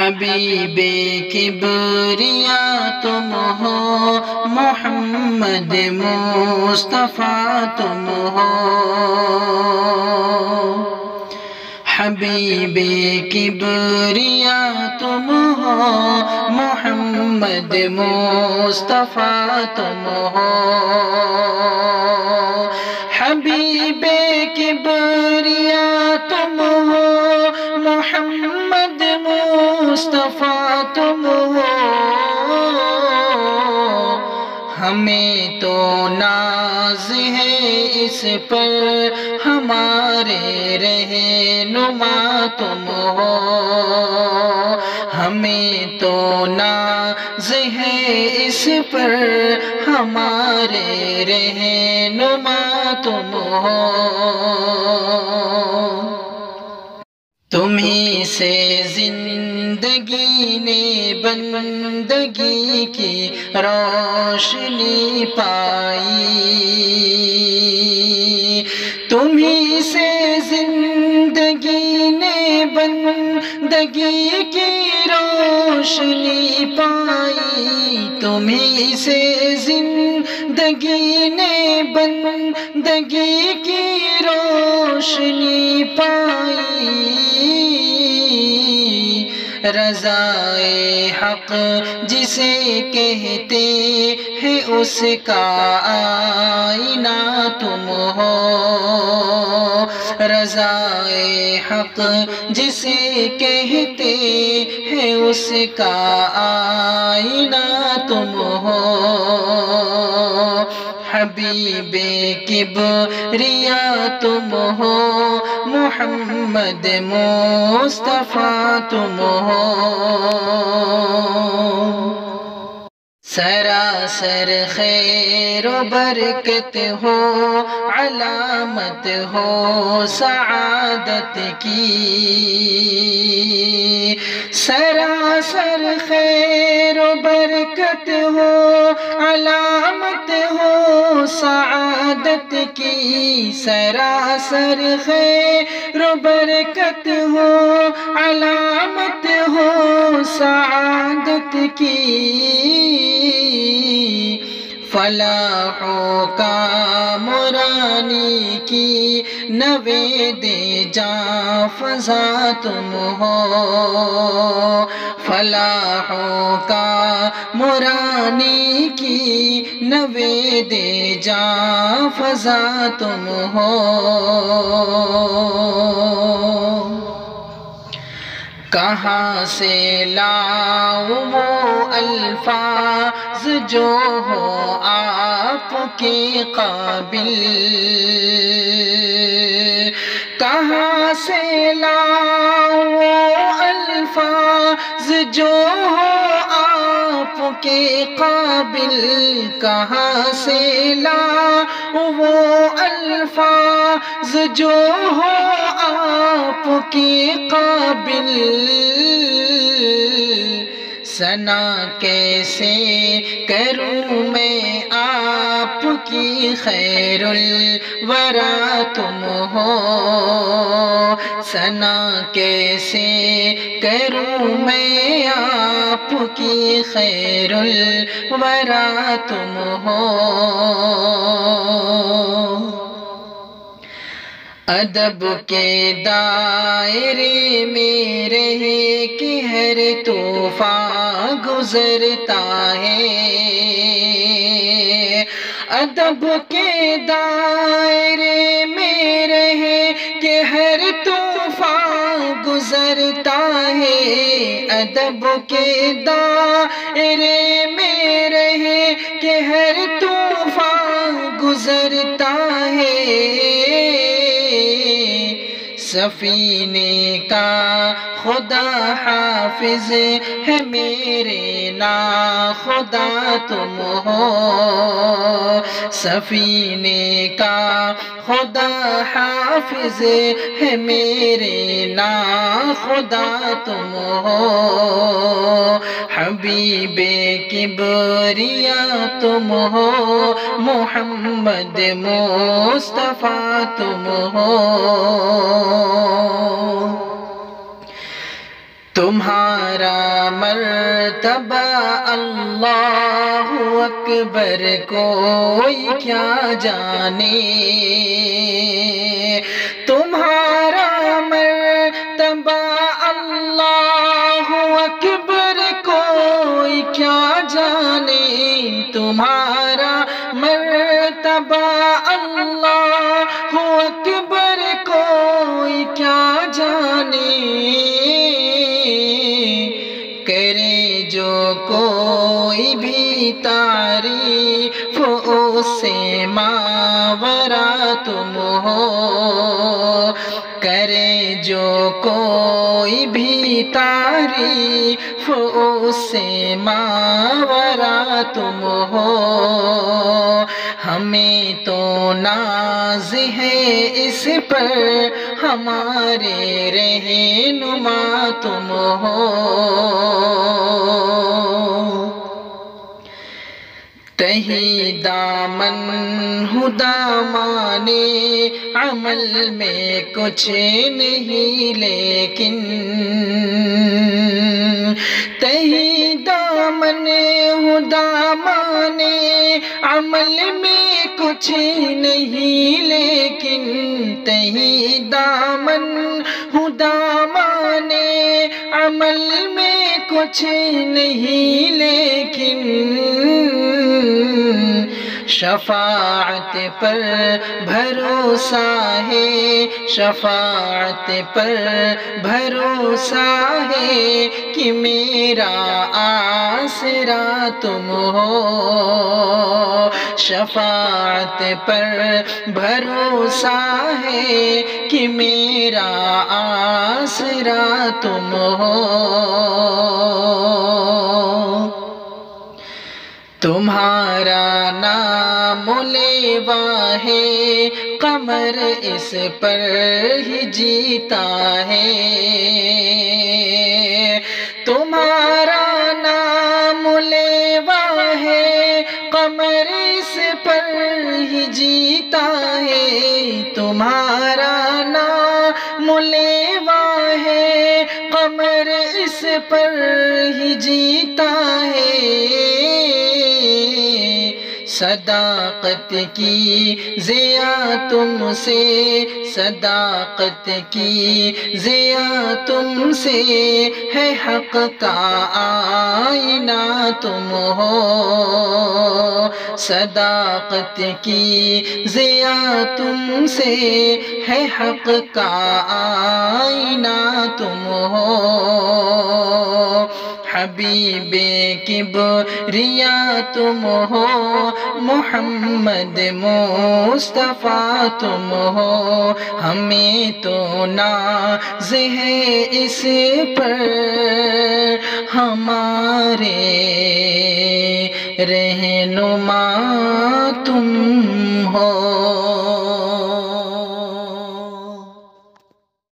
حبیب کبریا تم ہو، محمد مصطفیٰ تم ہو۔ حبیب کبریا تم ہو، محمد مصطفیٰ تم ہو۔ حبیب کبریا تم ہو، محمد مصطفیٰ تم ہو۔ ہمیں تو ناز ہے اس پر، ہمارے رہنما تم ہو۔ ہمیں تو ناز ہے اس پر، ہمارے رہنما تم ہو۔ تمہیں سے زندگی نے بندگی کی روشنی پائی، تمہیں سے زندگی نے بندگی کی روشنی پائی، تمہیں سے زندگی نے بندگی کی روشنی پائی۔ رضائے حق جسے کہتے ہیں اس کا آئینہ تم ہو۔ رضائے حق جسے کہتے ہیں اس کا آئینہ تم ہو۔ حبیب کبریا تم ہو، محمد مصطفیٰ تم ہو۔ سراسر خیر و برکت ہو، علامت ہو سعادت کی۔ سراسر خیر و برکت ہو، علامت ہو سعادت کی۔ سراسر خیر و برکت ہو، علامت ہو سعادت کی۔ فلاح و کامرانی کی نوید جاں فضا تم ہو۔ فلاح و کامرانی کی نوید جاں فضا تم ہو۔ کہاں سے لاؤں وہ الفاظ جو ہو آپ کے قابل، کہاں سے لاؤں وہ الفاظ جو ہو آپ کے قابل، کہاں سے لاؤں وہ الفاظ جو ہو آپ کے قابل۔ ثنا کیسے کروں میں آپ کی، خیر الورا تم ہو۔ ثنا کیسے کروں میں آپ کی، خیر الورا تم ہو۔ ادب کے دائرے میں رہ کے ہر طوفان گزرتا ہے، ادب کے دائرے میں رہ کے ہر طوفان گزرتا ہے۔ ادب کے دائرے میں رہ کے ہر طوفان گزرتا ہے۔ سفینے کا خدا حافظ ہے میرے ناخدا تم ہو۔ سفینے کا خدا حافظ ہے میرے ناخدا تم ہو۔ حبیب کبریا تم ہو، محمد مصطفیٰ تم ہو۔ تمہارا مرتبہ اللہ اکبر کوئی کیا جانے، تمہارا مرتبہ اللہ اکبر کوئی کیا جانے، تمہارا مرتبہ اللہ اکبر کوئی کیا جانے، کرے جو کوئی بھی تعریف اس سے ماورا تم ہو، کرے جو کوئی بھی تعریف اس سے ماورا تم ہو، ہمیں تو ناز ہے اس پر ہمارے رہنما تم ہو، تہی دامن دامان عمل میں کچھ نہیں لیکن، تہی دامن دامان عمل میں کچھ نہیں لیکن، تہی دامن دامان عمل میں کچھ نہیں لیکن، شفاعت پر بھروسہ ہے، شفاعت پر بھروسہ ہے کہ میرا آسرا تم ہو، شفاعت پر بھروسہ ہے کہ میرا آسرا تم ہو، تمہارا نام لیوا ہے قمر اس پر ہی جیتا ہے، تمہارا نام لیوا ہے قمر اس پر ہی جیتا ہے، تمہارا نام لیوا ہے قمر اس پر ہی جیتا ہے، صداقت کی ضیا تم سے، صداقت کی ضیا تم سے ہے، حق کا آئینہ تم ہو، صداقت کی ضیا تم سے ہے، حق کا آئینہ تم ہو، حبیب کبریا تم ہو، محمد مصطفیٰ تم ہو، ہمیں تو ناز ہے اس پر ہمارے رہنما تم ہو۔